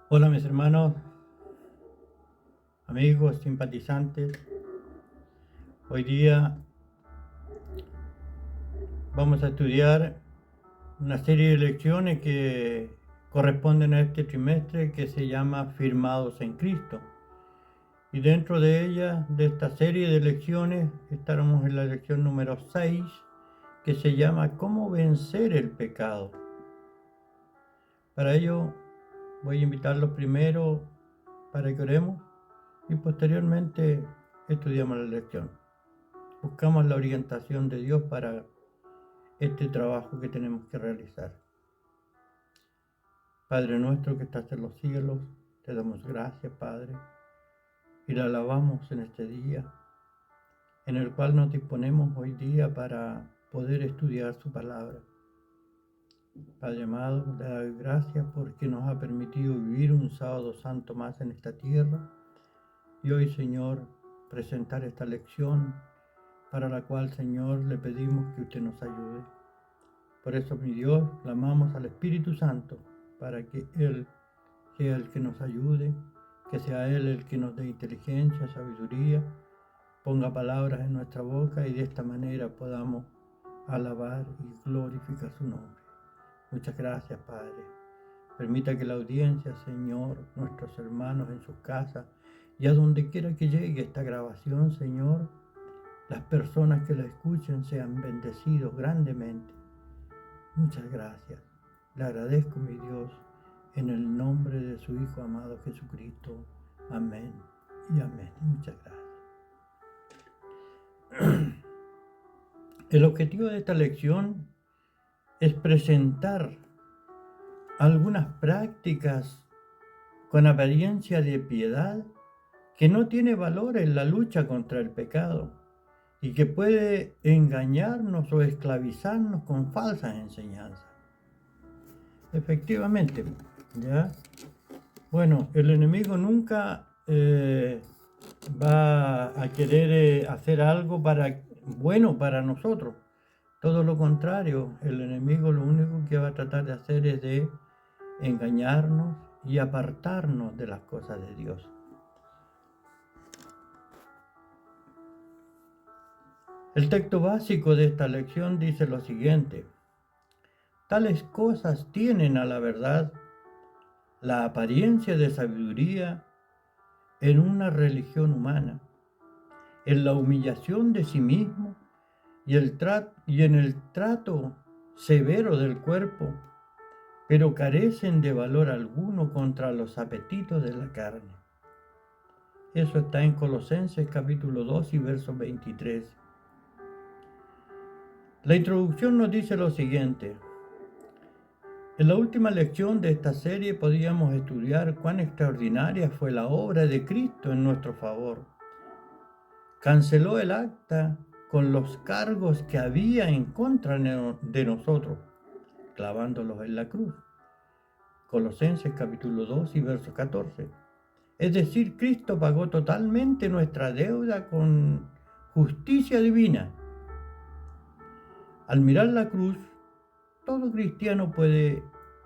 Hola mis hermanos, amigos, simpatizantes. Hoy día vamos a estudiar una serie de lecciones que corresponden a este trimestre que se llama Firmados en Cristo. Y dentro de ella, de esta serie de lecciones, estaremos en la lección número 6 que se llama ¿Cómo vencer el pecado? Para ello voy a invitarlos primero para que oremos y posteriormente estudiamos la lección. Buscamos la orientación de Dios para este trabajo que tenemos que realizar. Padre nuestro que estás en los cielos, te damos gracias, Padre, y la alabamos en este día, en el cual nos disponemos hoy día para poder estudiar su palabra. Padre amado, te doy gracias porque nos ha permitido vivir un sábado santo más en esta tierra y hoy, Señor, presentar esta lección para la cual, Señor, le pedimos que usted nos ayude. Por eso, mi Dios, clamamos al Espíritu Santo para que Él sea el que nos ayude, que sea Él el que nos dé inteligencia, sabiduría, ponga palabras en nuestra boca y de esta manera podamos alabar y glorificar su nombre. Muchas gracias, Padre. Permita que la audiencia, Señor, nuestros hermanos en sus casas y a donde quiera que llegue esta grabación, Señor, las personas que la escuchen sean bendecidos grandemente. Muchas gracias. Le agradezco, mi Dios, en el nombre de su Hijo amado Jesucristo. Amén y amén. Muchas gracias. El objetivo de esta lección es presentar algunas prácticas con apariencia de piedad que no tiene valor en la lucha contra el pecado y que puede engañarnos o esclavizarnos con falsas enseñanzas. Efectivamente, ¿ya? Bueno, el enemigo nunca va a querer hacer algo bueno para nosotros. Todo lo contrario, el enemigo lo único que va a tratar de hacer es de engañarnos y apartarnos de las cosas de Dios. El texto básico de esta lección dice lo siguiente: tales cosas tienen a la verdad la apariencia de sabiduría en una religión humana, en la humillación de sí mismo y en el trato severo del cuerpo, pero carecen de valor alguno contra los apetitos de la carne. Eso está en Colosenses capítulo 2 y verso 23. La introducción nos dice lo siguiente: en la última lección de esta serie podíamos estudiar cuán extraordinaria fue la obra de Cristo en nuestro favor. Canceló el acta con los cargos que había en contra de nosotros, clavándolos en la cruz. Colosenses capítulo 2 y verso 14. Es decir, Cristo pagó totalmente nuestra deuda con justicia divina. Al mirar la cruz, todo cristiano puede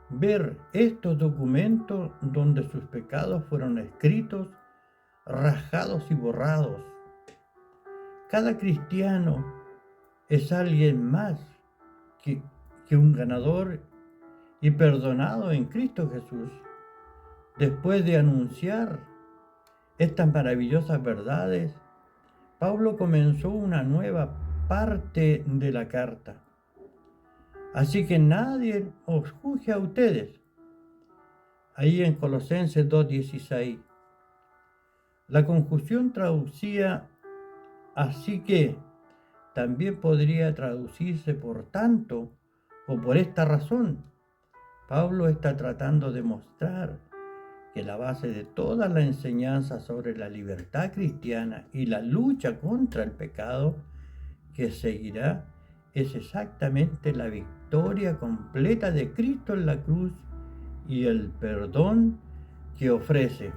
ver estos documentos donde sus pecados fueron escritos, rajados y borrados. Cada cristiano es alguien más que un ganador y perdonado en Cristo Jesús. Después de anunciar estas maravillosas verdades, Pablo comenzó una nueva parte de la carta. Así que nadie os juzgue a ustedes. Ahí en Colosenses 2:16. La conjunción traducía así que también podría traducirse por tanto o por esta razón. Pablo está tratando de mostrar que la base de toda la enseñanza sobre la libertad cristiana y la lucha contra el pecado que seguirá es exactamente la victoria completa de Cristo en la cruz y el perdón que ofrece.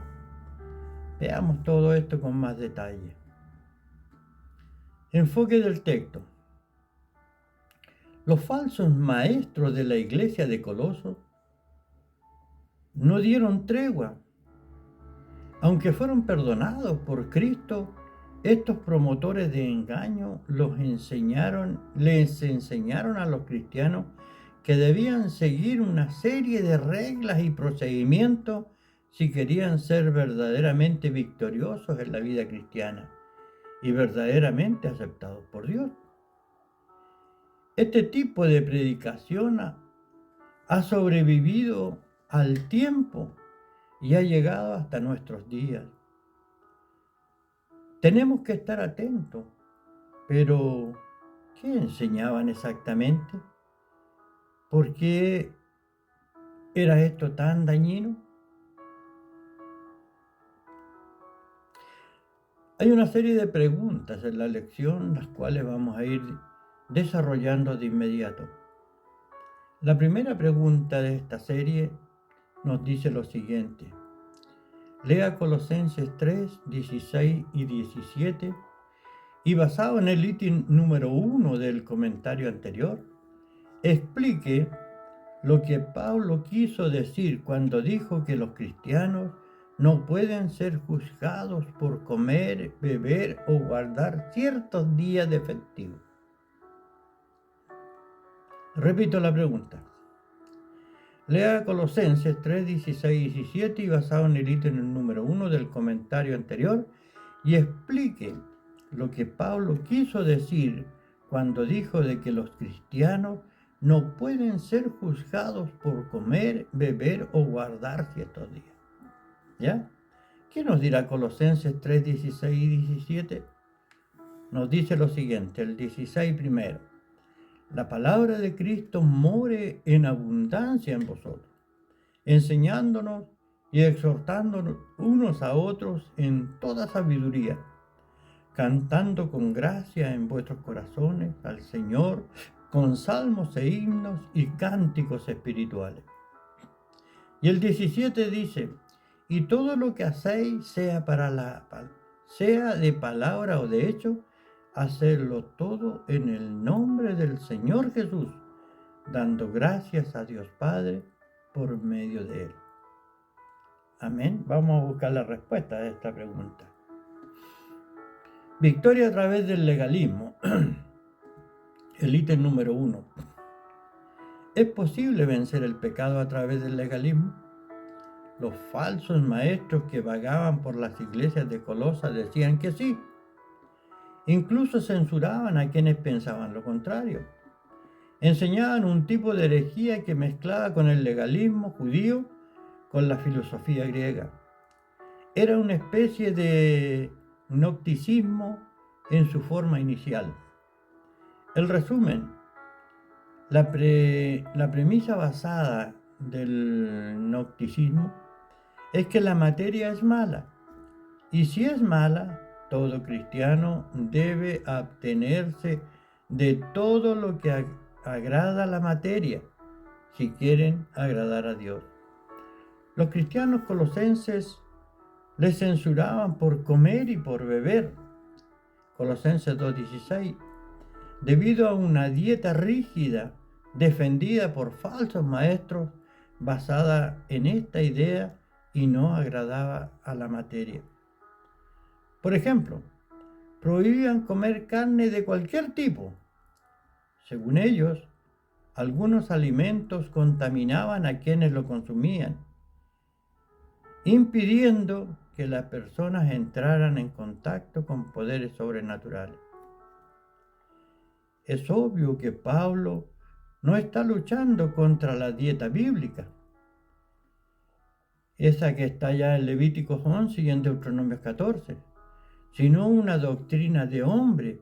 Veamos todo esto con más detalle. Enfoque del texto. Los falsos maestros de la iglesia de Coloso no dieron tregua. Aunque fueron perdonados por Cristo, estos promotores de engaño les enseñaron a los cristianos que debían seguir una serie de reglas y procedimientos si querían ser verdaderamente victoriosos en la vida cristiana y verdaderamente aceptados por Dios. Este tipo de predicación ha sobrevivido al tiempo y ha llegado hasta nuestros días. Tenemos que estar atentos, pero ¿qué enseñaban exactamente? ¿Por qué era esto tan dañino? Hay una serie de preguntas en la lección, las cuales vamos a ir desarrollando de inmediato. La primera pregunta de esta serie nos dice lo siguiente. Lea Colosenses 3, 16 y 17 y basado en el ítem número 1 del comentario anterior, explique lo que Pablo quiso decir cuando dijo que los cristianos no pueden ser juzgados por comer, beber o guardar ciertos días de festivo. Repito la pregunta. Lea Colosenses 3, 16 y 17 y basado en el ítem número 1 del comentario anterior y explique lo que Pablo quiso decir cuando dijo de que los cristianos no pueden ser juzgados por comer, beber o guardar ciertos días. ¿Ya? ¿Qué nos dirá Colosenses 3, 16 y 17? Nos dice lo siguiente, el 16 primero. La palabra de Cristo more en abundancia en vosotros, enseñándonos y exhortándonos unos a otros en toda sabiduría, cantando con gracia en vuestros corazones al Señor, con salmos e himnos y cánticos espirituales. Y el 17 dice, y todo lo que hacéis, sea de palabra o de hecho, hacedlo todo en el nombre del Señor Jesús, dando gracias a Dios Padre por medio de Él. Amén. Vamos a buscar la respuesta a esta pregunta. Victoria a través del legalismo. El ítem número 1. ¿Es posible vencer el pecado a través del legalismo? Los falsos maestros que vagaban por las iglesias de Colosas decían que sí. Incluso censuraban a quienes pensaban lo contrario. Enseñaban un tipo de herejía que mezclaba con el legalismo judío con la filosofía griega. Era una especie de gnosticismo en su forma inicial. El resumen, la premisa basada del gnosticismo es que la materia es mala, y si es mala, todo cristiano debe abstenerse de todo lo que agrada a la materia, si quieren agradar a Dios. Los cristianos colosenses les censuraban por comer y por beber. Colosenses 2:16. Debido a una dieta rígida defendida por falsos maestros basada en esta idea y no agradaba a la materia. Por ejemplo, prohibían comer carne de cualquier tipo. Según ellos, algunos alimentos contaminaban a quienes lo consumían, impidiendo que las personas entraran en contacto con poderes sobrenaturales. Es obvio que Pablo no está luchando contra la dieta bíblica, esa que está ya en Levíticos 11 y en Deuteronomio 14, sino una doctrina de hombre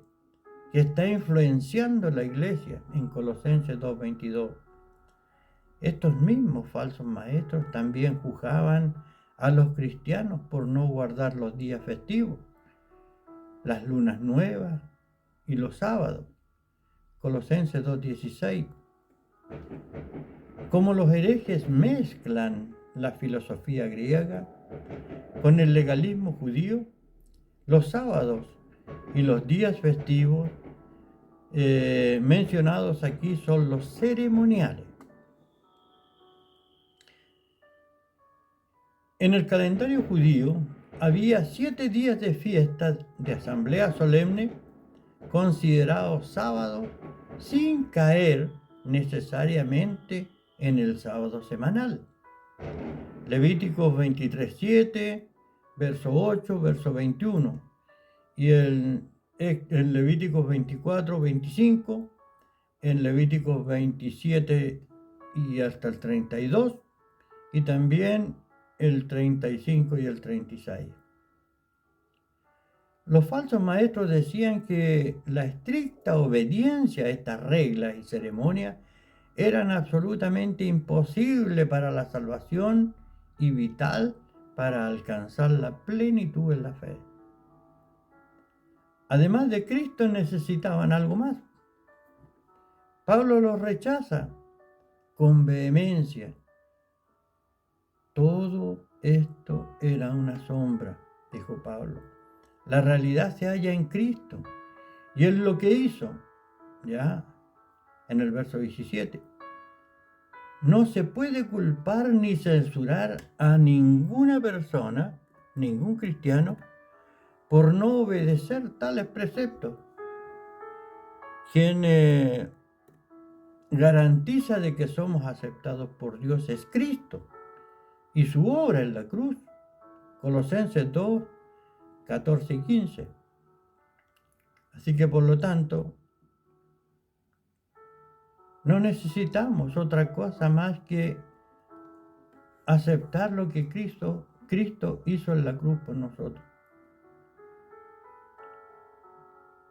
que está influenciando la iglesia en Colosenses 2:22. Estos mismos falsos maestros también juzgaban a los cristianos por no guardar los días festivos, las lunas nuevas y los sábados. Colosenses 2:16. Como los herejes mezclan la filosofía griega con el legalismo judío, los sábados y los días festivos mencionados aquí son los ceremoniales. En el calendario judío había 7 días de fiesta de asamblea solemne considerados sábados sin caer necesariamente en el sábado semanal. Levíticos 23:7, verso 8, verso 21, y en Levíticos 24:25, en Levíticos 27 y hasta el 32, y también el 35 y el 36. Los falsos maestros decían que la estricta obediencia a estas reglas y ceremonias eran absolutamente imposible para la salvación y vital para alcanzar la plenitud en la fe. Además de Cristo necesitaban algo más. Pablo los rechaza con vehemencia. Todo esto era una sombra, dijo Pablo. La realidad se halla en Cristo. Y es lo que hizo, ya en el verso 17. No se puede culpar ni censurar a ninguna persona, ningún cristiano, por no obedecer tales preceptos. Quien garantiza de que somos aceptados por Dios es Cristo y su obra en la cruz. Colosenses 2, 14 y 15. Así que por lo tanto, no necesitamos otra cosa más que aceptar lo que Cristo hizo en la cruz por nosotros.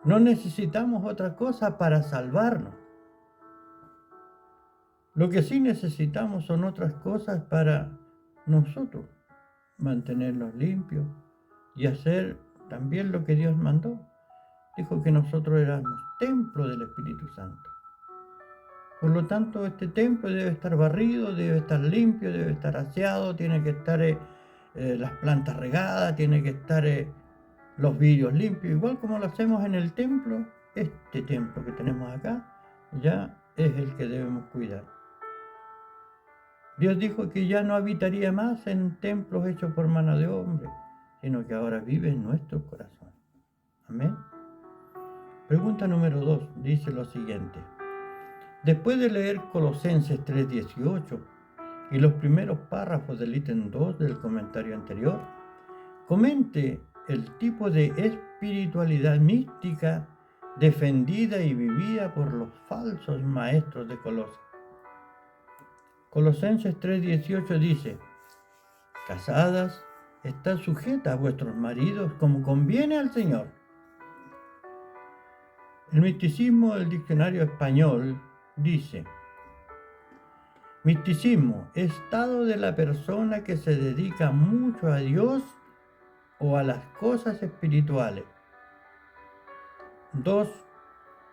No necesitamos otra cosa para salvarnos. Lo que sí necesitamos son otras cosas para nosotros mantenernos limpios y hacer también lo que Dios mandó. Dijo que nosotros éramos templo del Espíritu Santo. Por lo tanto, este templo debe estar barrido, debe estar limpio, debe estar aseado, tiene que estar las plantas regadas, tiene que estar los vidrios limpios, igual como lo hacemos en el templo. Este templo que tenemos acá ya es el que debemos cuidar. Dios dijo que ya no habitaría más en templos hechos por mano de hombre, sino que ahora vive en nuestro corazón. Amén. Pregunta número 2 dice lo siguiente. Después de leer Colosenses 3:18 y los primeros párrafos del ítem 2 del comentario anterior, comente el tipo de espiritualidad mística defendida y vivida por los falsos maestros de Colosas. Colosenses 3:18 dice: casadas, estad sujetas a vuestros maridos como conviene al Señor. El misticismo del diccionario español dice: misticismo, estado de la persona que se dedica mucho a Dios o a las cosas espirituales. 2.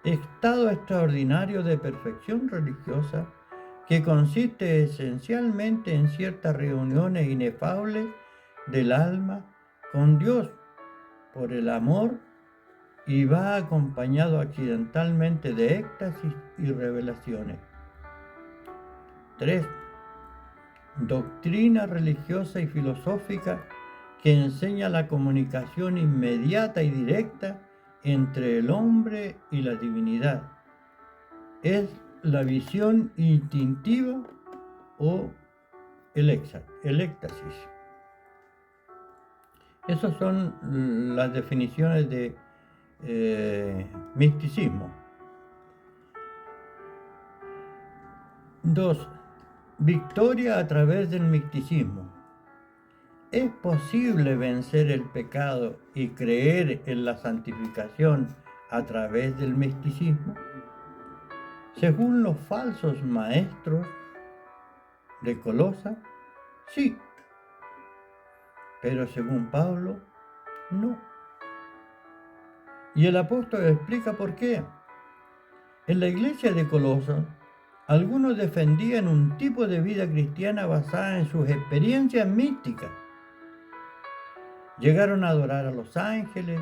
Estado extraordinario de perfección religiosa que consiste esencialmente en ciertas reuniones inefables del alma con Dios por el amor y va acompañado accidentalmente de éxtasis y revelaciones. 3. Doctrina religiosa y filosófica que enseña la comunicación inmediata y directa entre el hombre y la divinidad. Es la visión instintiva o el éxtasis. Esas son las definiciones de misticismo. 2. Victoria a través del misticismo. ¿Es posible vencer el pecado y creer en la santificación a través del misticismo? Según los falsos maestros de Colosa, sí. Pero según Pablo, no. Y el apóstol explica por qué. En la iglesia de Colosas, algunos defendían un tipo de vida cristiana basada en sus experiencias místicas. Llegaron a adorar a los ángeles,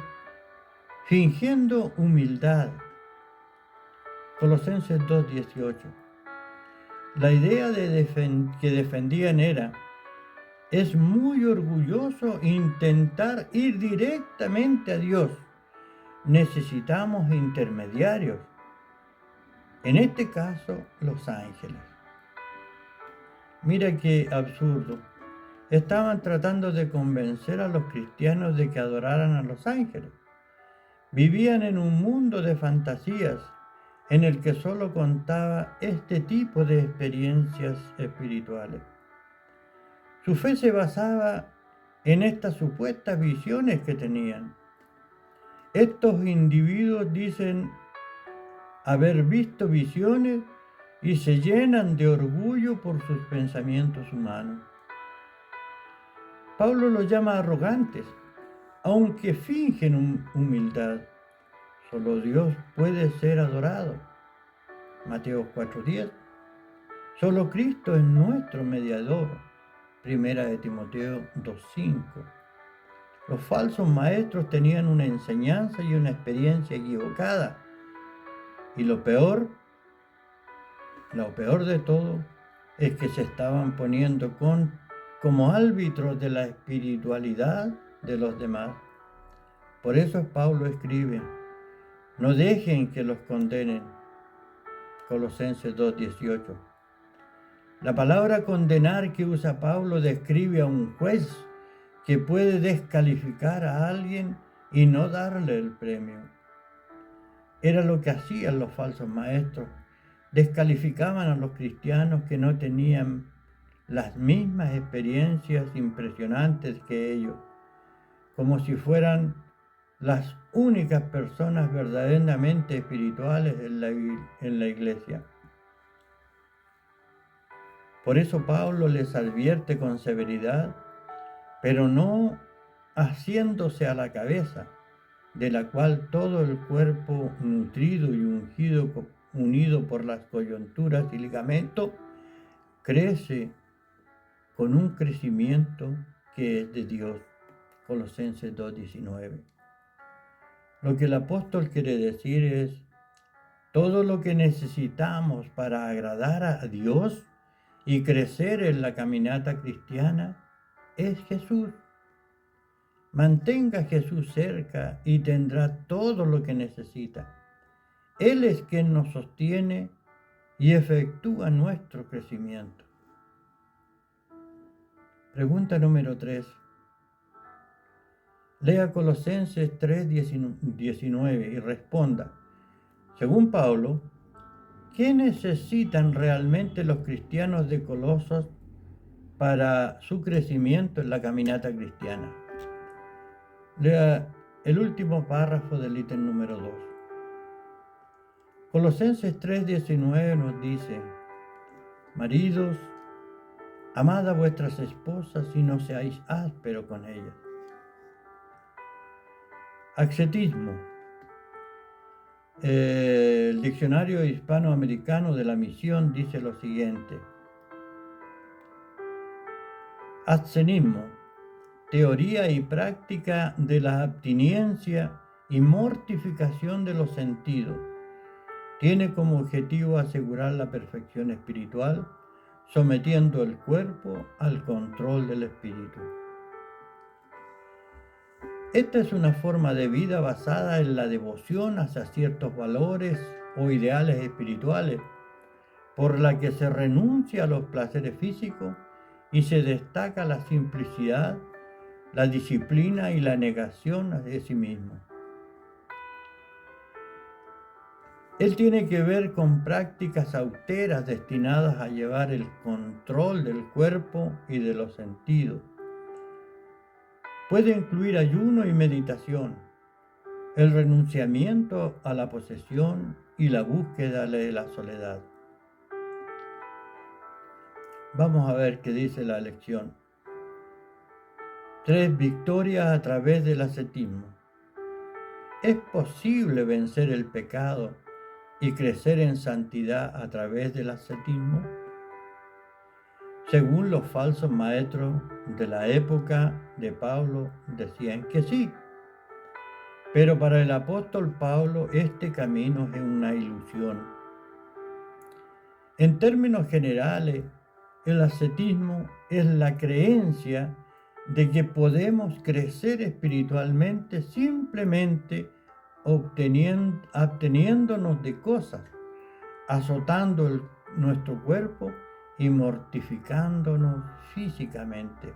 fingiendo humildad. Colosenses 2:18. La idea que defendían era Es muy orgulloso intentar ir directamente a Dios. Necesitamos intermediarios. En este caso, los ángeles. Mira qué absurdo. Estaban tratando de convencer a los cristianos de que adoraran a los ángeles. Vivían en un mundo de fantasías en el que solo contaba este tipo de experiencias espirituales. Su fe se basaba en estas supuestas visiones que tenían. Estos individuos dicen haber visto visiones y se llenan de orgullo por sus pensamientos humanos. Pablo los llama arrogantes, aunque fingen humildad. Solo Dios puede ser adorado. Mateo 4:10. Solo Cristo es nuestro mediador. Primera de Timoteo 2:5. Los falsos maestros tenían una enseñanza y una experiencia equivocada. Y lo peor de todo, es que se estaban poniendo como árbitros de la espiritualidad de los demás. Por eso Pablo escribe: no dejen que los condenen. Colosenses 2:18. La palabra condenar que usa Pablo describe a un juez que puede descalificar a alguien y no darle el premio. Era lo que hacían los falsos maestros. Descalificaban a los cristianos que no tenían las mismas experiencias impresionantes que ellos, como si fueran las únicas personas verdaderamente espirituales en la iglesia. Por eso Pablo les advierte con severidad, pero no haciéndose a la cabeza, de la cual todo el cuerpo nutrido y ungido, unido por las coyunturas y ligamentos, crece con un crecimiento que es de Dios. Colosenses 2:19. Lo que el apóstol quiere decir es: todo lo que necesitamos para agradar a Dios y crecer en la caminata cristiana es Jesús. Mantenga a Jesús cerca y tendrá todo lo que necesita. Él es quien nos sostiene y efectúa nuestro crecimiento. Pregunta número 3. Lea Colosenses 3:19 y responda: según Pablo, ¿qué necesitan realmente los cristianos de Colosas para su crecimiento en la caminata cristiana? Lea el último párrafo del ítem número 2. Colosenses 3:19 nos dice: maridos, amad a vuestras esposas y no seáis ásperos con ellas. Ascetismo. El diccionario hispanoamericano de la misión dice lo siguiente: ascetismo, teoría y práctica de la abstinencia y mortificación de los sentidos. Tiene como objetivo asegurar la perfección espiritual, sometiendo el cuerpo al control del espíritu. Esta es una forma de vida basada en la devoción hacia ciertos valores o ideales espirituales, por la que se renuncia a los placeres físicos y se destaca la simplicidad, la disciplina y la negación de sí mismo. Él tiene que ver con prácticas austeras destinadas a llevar el control del cuerpo y de los sentidos. Puede incluir ayuno y meditación, el renunciamiento a la posesión y la búsqueda de la soledad. Vamos a ver qué dice la lección. 3 victorias a través del ascetismo. ¿Es posible vencer el pecado y crecer en santidad a través del ascetismo? Según los falsos maestros de la época de Pablo, decían que sí. Pero para el apóstol Pablo este camino es una ilusión. En términos generales, el ascetismo es la creencia de que podemos crecer espiritualmente simplemente absteniéndonos de cosas, azotando nuestro cuerpo y mortificándonos físicamente.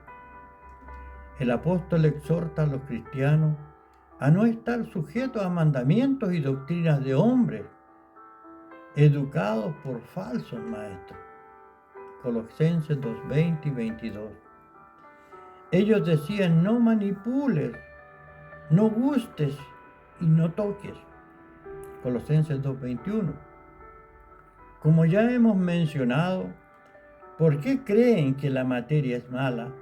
El apóstol exhorta a los cristianos a no estar sujetos a mandamientos y doctrinas de hombres, educados por falsos maestros. Colosenses 2:20 y 22. Ellos decían: no manipules, no gustes y no toques. Colosenses 2:21. Como ya hemos mencionado, ¿por qué creen que la materia es mala?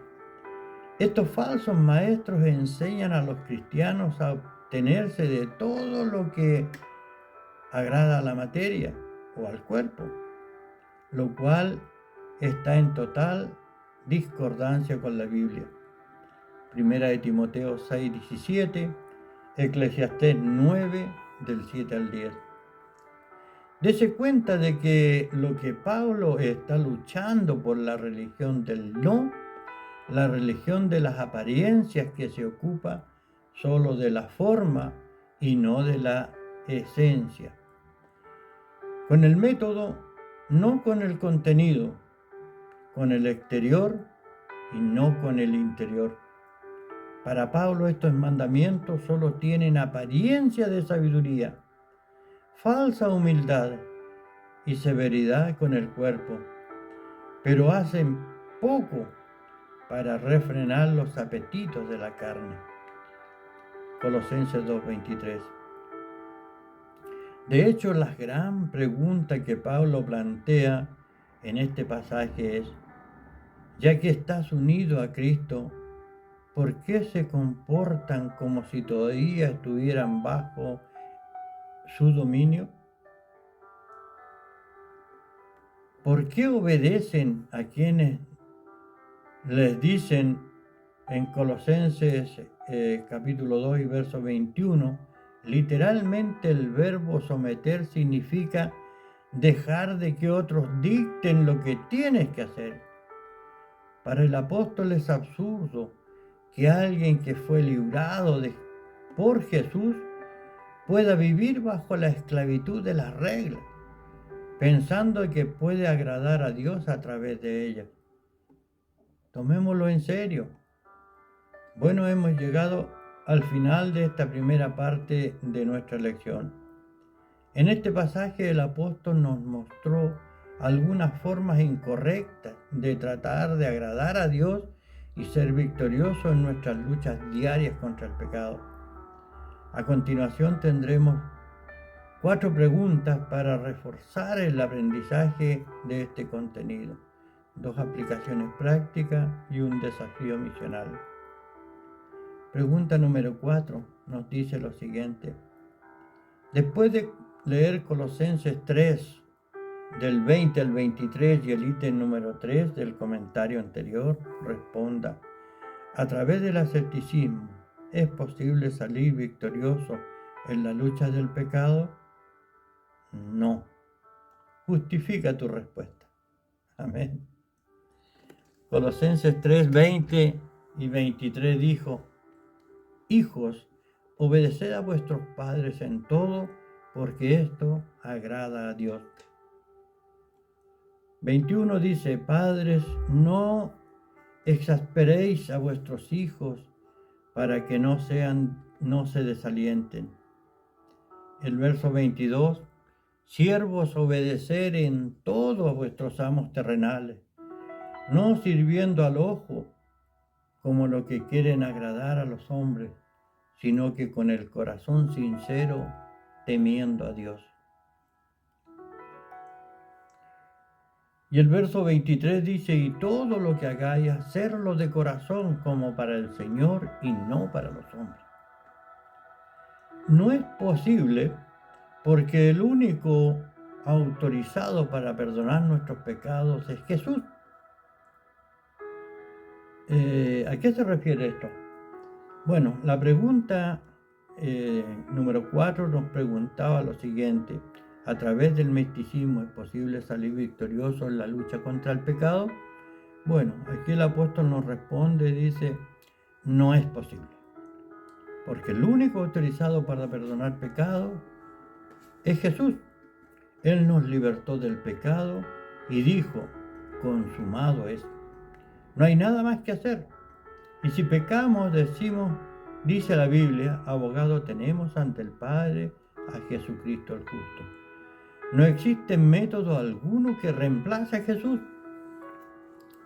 Estos falsos maestros enseñan a los cristianos a obtenerse de todo lo que agrada a la materia o al cuerpo, lo cual está en total discordancia con la Biblia. Primera de Timoteo 6:17, Eclesiastés 9, del 7 al 10. Dese cuenta de que lo que Pablo está luchando por la religión del no, la religión de las apariencias que se ocupa solo de la forma y no de la esencia. Con el método, no con el contenido, con el exterior y no con el interior. Para Pablo estos mandamientos solo tienen apariencia de sabiduría, falsa humildad y severidad con el cuerpo, pero hacen poco para refrenar los apetitos de la carne. Colosenses 2:23. De hecho, la gran pregunta que Pablo plantea en este pasaje es: ya que estás unido a Cristo, ¿por qué se comportan como si todavía estuvieran bajo su dominio? ¿Por qué obedecen a quienes les dicen en Colosenses capítulo 2 y verso 21, literalmente el verbo someter significa dejar de que otros dicten lo que tienes que hacer? Para el apóstol es absurdo que alguien que fue librado por Jesús pueda vivir bajo la esclavitud de las reglas, pensando que puede agradar a Dios a través de ellas. Tomémoslo en serio. Bueno, hemos llegado al final de esta primera parte de nuestra lección. En este pasaje el apóstol nos mostró algunas formas incorrectas de tratar de agradar a Dios y ser victorioso en nuestras luchas diarias contra el pecado. A continuación tendremos 4 preguntas para reforzar el aprendizaje de este contenido, 2 aplicaciones prácticas y un desafío misional. Pregunta número 4 nos dice lo siguiente: después de leer Colosenses 3, del 20 al 23 y el ítem número 3 del comentario anterior, responda: a través del asceticismo, ¿es posible salir victorioso en la lucha del pecado? No. Justifica tu respuesta. Amén. Colosenses 3, 20 y 23 dijo: hijos, obedeced a vuestros padres en todo, porque esto agrada a Dios. 21 dice: padres, no exasperéis a vuestros hijos para que no se desalienten. El verso 22: siervos, obedecer en todo a vuestros amos terrenales, no sirviendo al ojo como lo que quieren agradar a los hombres, sino que con el corazón sincero, temiendo a Dios. Y el verso 23 dice: y todo lo que hagáis, hacerlo de corazón como para el Señor y no para los hombres. No es posible, porque el único autorizado para perdonar nuestros pecados es Jesús. ¿A qué se refiere esto? Bueno, la pregunta número 4 nos preguntaba lo siguiente: ¿a través del misticismo es posible salir victorioso en la lucha contra el pecado? Bueno, aquí el apóstol nos responde, dice, no es posible, porque el único autorizado para perdonar pecado es Jesús. Él nos libertó del pecado y dijo, consumado es. No hay nada más que hacer. Y si pecamos, dice la Biblia, abogado tenemos ante el Padre a Jesucristo el justo. No existe método alguno que reemplace a Jesús.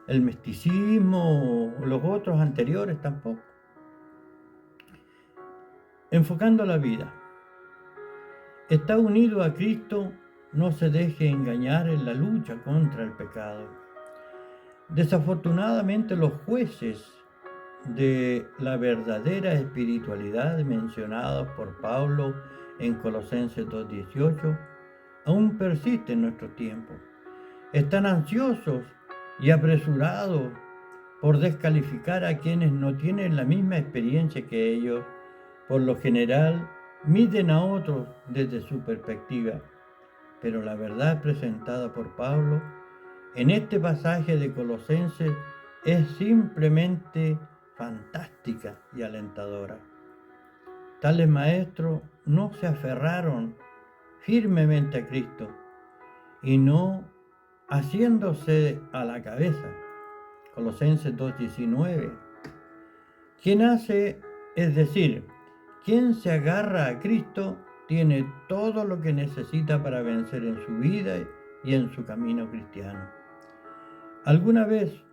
El misticismo o los otros anteriores tampoco. Enfocando la vida. Está unido a Cristo, no se deje engañar en la lucha contra el pecado. Desafortunadamente los jueces de la verdadera espiritualidad mencionados por Pablo en Colosenses 2:18 aún persisten en nuestro tiempo. Están ansiosos y apresurados por descalificar a quienes no tienen la misma experiencia que ellos. Por lo general, miden a otros desde su perspectiva, pero la verdad presentada por Pablo en este pasaje de Colosenses es simplemente fantástica y alentadora. Tales maestros no se aferraron firmemente a Cristo y no haciéndose a la cabeza. Colosenses 2:19. Quien hace, es decir, quien se agarra a Cristo, tiene todo lo que necesita para vencer en su vida y en su camino cristiano. ¿Alguna vez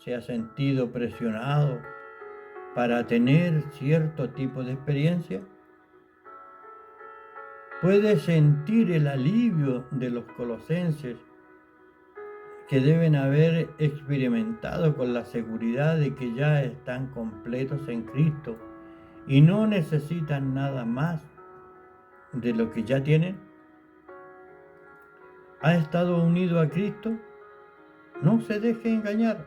se ha sentido presionado para tener cierto tipo de experiencia? ¿Puede sentir el alivio de los colosenses que deben haber experimentado con la seguridad de que ya están completos en Cristo y no necesitan nada más de lo que ya tienen? ¿Ha estado unido a Cristo? No se deje engañar.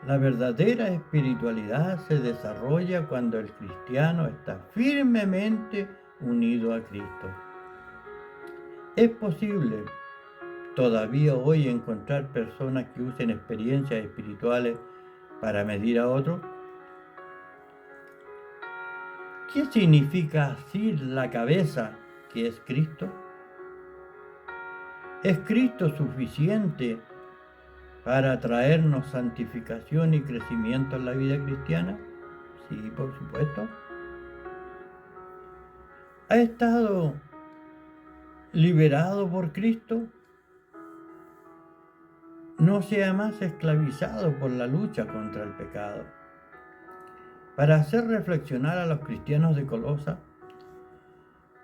La verdadera espiritualidad se desarrolla cuando el cristiano está firmemente unido a Cristo. Es posible todavía hoy encontrar personas que usen experiencias espirituales para medir a otros. ¿Qué significa asir la cabeza que es Cristo? ¿Es Cristo suficiente para traernos santificación y crecimiento en la vida cristiana? Sí, por supuesto. ¿Ha estado liberado por Cristo? No sea más esclavizado por la lucha contra el pecado. Para hacer reflexionar a los cristianos de Colosa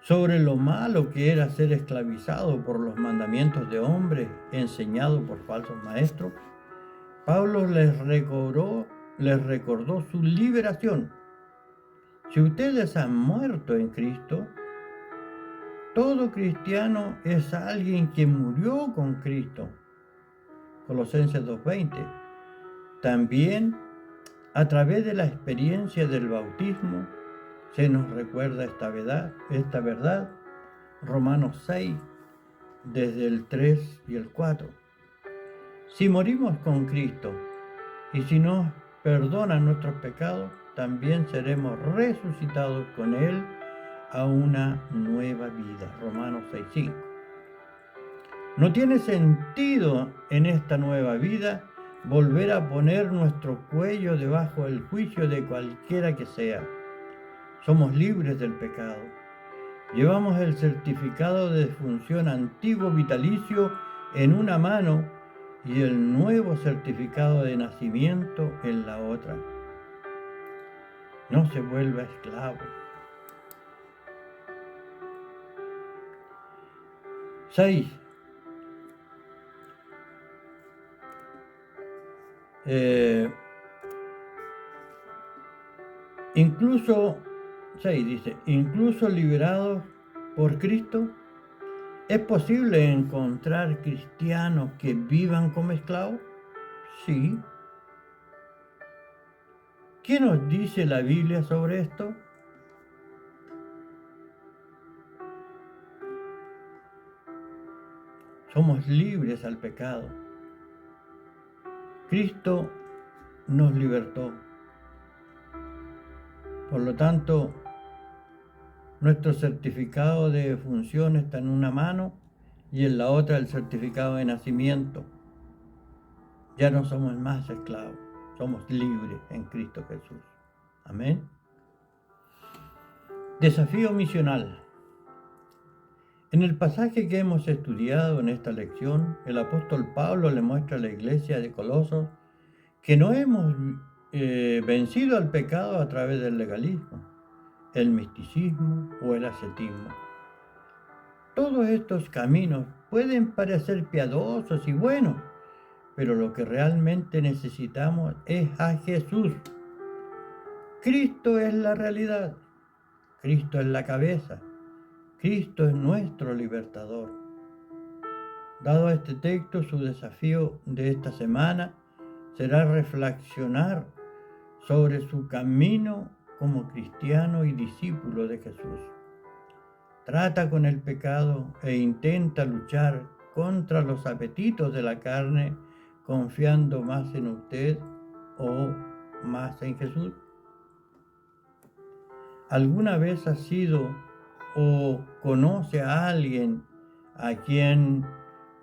sobre lo malo que era ser esclavizado por los mandamientos de hombres enseñados por falsos maestros, Pablo les recordó su liberación. Si ustedes han muerto en Cristo, todo cristiano es alguien que murió con Cristo. Colosenses 2:20. También, a través de la experiencia del bautismo, se nos recuerda esta verdad. Romanos 6, desde el 3 y el 4. Si morimos con Cristo y si nos perdonan nuestros pecados, también seremos resucitados con Él a una nueva vida. Romanos 6:5. No tiene sentido en esta nueva vida volver a poner nuestro cuello debajo del juicio de cualquiera que sea. Somos libres del pecado. Llevamos el certificado de defunción antiguo vitalicio en una mano y el nuevo certificado de nacimiento en la otra. No se vuelva esclavo. 6. Incluso liberados por Cristo, ¿es posible encontrar cristianos que vivan como esclavos? Sí. ¿Qué nos dice la Biblia sobre esto? Somos libres al pecado. Cristo nos libertó. Por lo tanto, nuestro certificado de defunción está en una mano y en la otra el certificado de nacimiento. Ya no somos más esclavos, somos libres en Cristo Jesús. Amén. Desafío misional. En el pasaje que hemos estudiado en esta lección, el apóstol Pablo le muestra a la iglesia de Colosos que no hemos vencido al pecado a través del legalismo, el misticismo o el ascetismo. Todos estos caminos pueden parecer piadosos y buenos, pero lo que realmente necesitamos es a Jesús. Cristo es la realidad, Cristo es la cabeza, Cristo es nuestro libertador. Dado este texto, su desafío de esta semana será reflexionar sobre su camino como cristiano y discípulo de Jesús. Trata con el pecado e intenta luchar contra los apetitos de la carne, confiando más en usted o más en Jesús. ¿Alguna vez ha sido o conoce a alguien a quien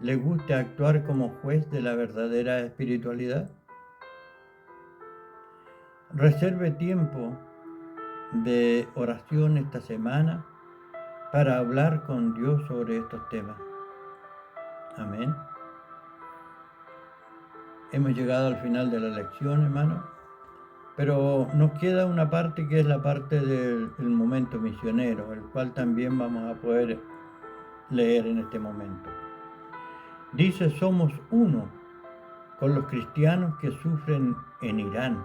le guste actuar como juez de la verdadera espiritualidad? Reserve tiempo de oración esta semana para hablar con Dios sobre estos temas. Amén. Hemos llegado al final de la lección, hermano, pero nos queda una parte que es la parte del momento misionero, el cual también vamos a poder leer en este momento. Dice: somos uno con los cristianos que sufren en Irán,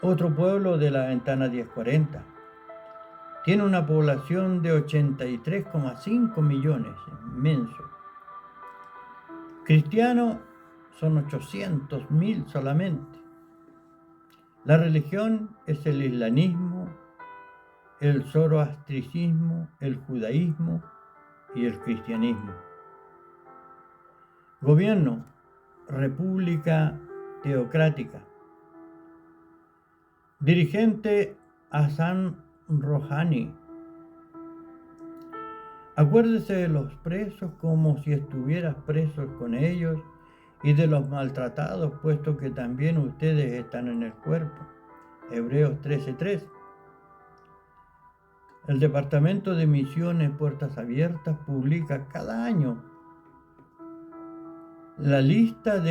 otro pueblo de la ventana 1040. Tiene una población de 83,5 millones, inmenso. Cristianos son 800.000 solamente. La religión es el islamismo, el zoroastricismo, el judaísmo y el cristianismo. Gobierno: república teocrática. Dirigente: Hassan Rouhani. Acuérdese de los presos como si estuvieras presos con ellos y de los maltratados, puesto que también ustedes están en el cuerpo. Hebreos 13:3. El Departamento de Misiones Puertas Abiertas publica cada año la lista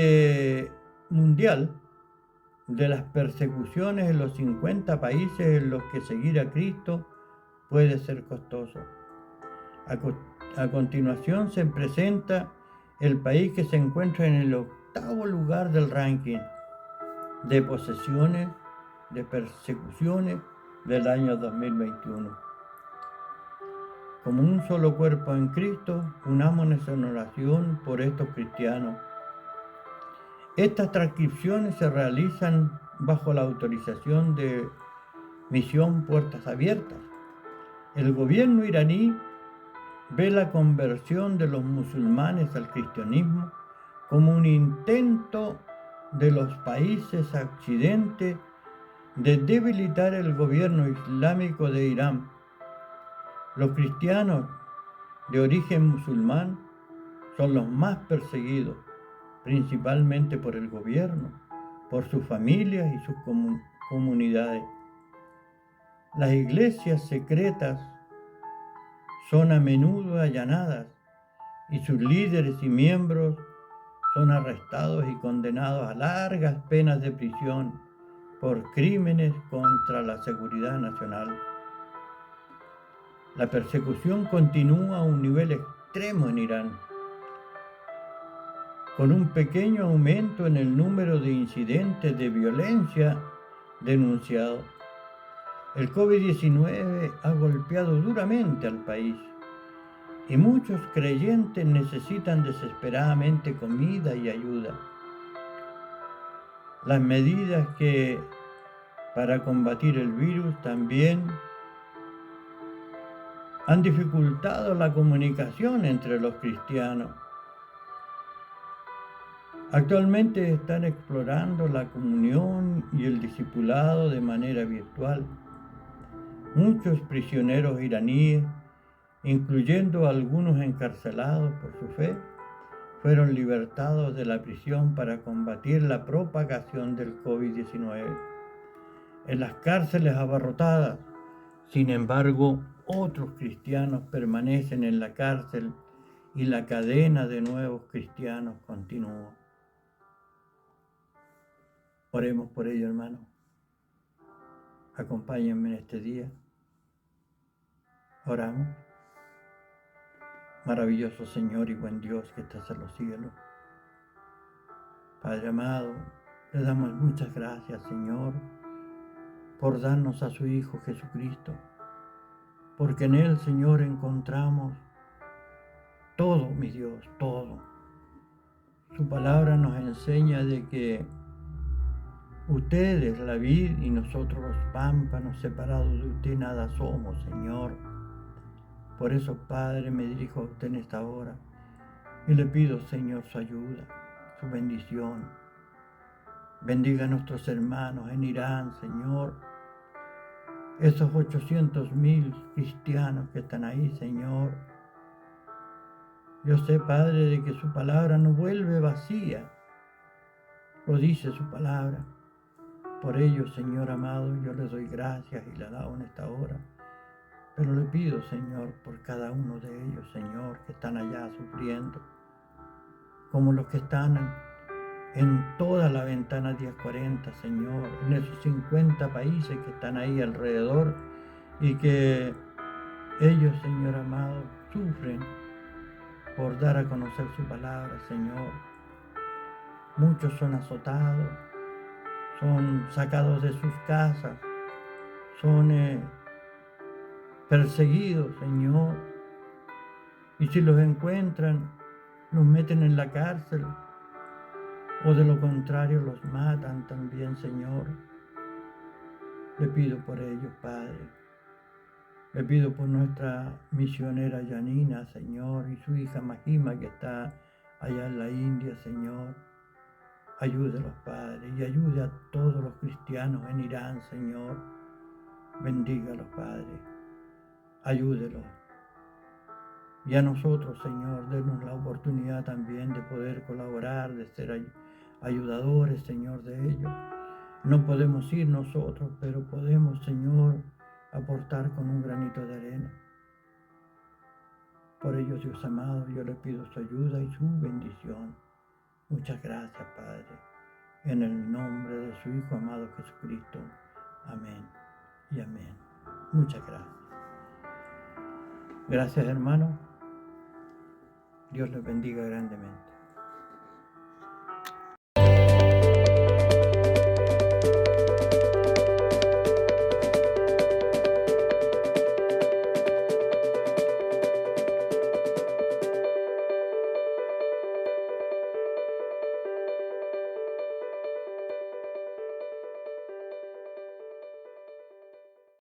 mundial de las persecuciones en los 50 países en los que seguir a Cristo puede ser costoso. A continuación se presenta el país que se encuentra en el 8º lugar del ranking de posesiones, de persecuciones del año 2021. Como un solo cuerpo en Cristo, unámonos en oración por estos cristianos. Estas transcripciones se realizan bajo la autorización de Misión Puertas Abiertas. El gobierno iraní ve la conversión de los musulmanes al cristianismo como un intento de los países occidentales de debilitar el gobierno islámico de Irán. Los cristianos de origen musulmán son los más perseguidos, principalmente por el gobierno, por sus familias y sus comunidades. Las iglesias secretas son a menudo allanadas y sus líderes y miembros son arrestados y condenados a largas penas de prisión por crímenes contra la seguridad nacional. La persecución continúa a un nivel extremo en Irán, con un pequeño aumento en el número de incidentes de violencia denunciados. El COVID-19 ha golpeado duramente al país y muchos creyentes necesitan desesperadamente comida y ayuda. Las medidas para combatir el virus también han dificultado la comunicación entre los cristianos. Actualmente están explorando la comunión y el discipulado de manera virtual. Muchos prisioneros iraníes, incluyendo algunos encarcelados por su fe, fueron libertados de la prisión para combatir la propagación del COVID-19. En las cárceles abarrotadas, sin embargo, otros cristianos permanecen en la cárcel y la cadena de nuevos cristianos continúa. Oremos por ello, hermanos. Acompáñenme en este día. Oramos. Maravilloso Señor y buen Dios que estás en los cielos. Padre amado, le damos muchas gracias, Señor, por darnos a su Hijo Jesucristo, porque en Él, Señor, encontramos todo, mi Dios, todo. Su palabra nos enseña de que usted es la vid y nosotros los pámpanos, separados de usted nada somos, Señor. Por eso, Padre, me dirijo a usted en esta hora y le pido, Señor, su ayuda, su bendición. Bendiga a nuestros hermanos en Irán, Señor. Esos 800,000 cristianos que están ahí, Señor. Yo sé, Padre, de que su palabra no vuelve vacía. Lo dice su palabra. Por ello, Señor amado, yo le doy gracias y le alabo en esta hora. Pero le pido, Señor, por cada uno de ellos, Señor, que están allá sufriendo, como los que están en toda la ventana 1040, Señor, en esos 50 países que están ahí alrededor y que ellos, Señor amado, sufren por dar a conocer su palabra, Señor. Muchos son azotados, son sacados de sus casas, son perseguidos, Señor. Y si los encuentran, los meten en la cárcel, o de lo contrario los matan también, Señor. Le pido por ellos, Padre. Le pido por nuestra misionera Yanina, Señor, y su hija Mahima, que está allá en la India, Señor. Ayúdelos, Padre, y ayude a todos los cristianos en Irán, Señor. Bendígalos, Padre. Ayúdelos. Y a nosotros, Señor, denos la oportunidad también de poder colaborar, de ser ayudadores, Señor, de ellos. No podemos ir nosotros, pero podemos, Señor, aportar con un granito de arena. Por ello, Dios amado, yo le pido su ayuda y su bendición. Muchas gracias, Padre. En el nombre de su Hijo amado Jesucristo. Amén y amén. Muchas gracias. Gracias, hermano. Dios les bendiga grandemente.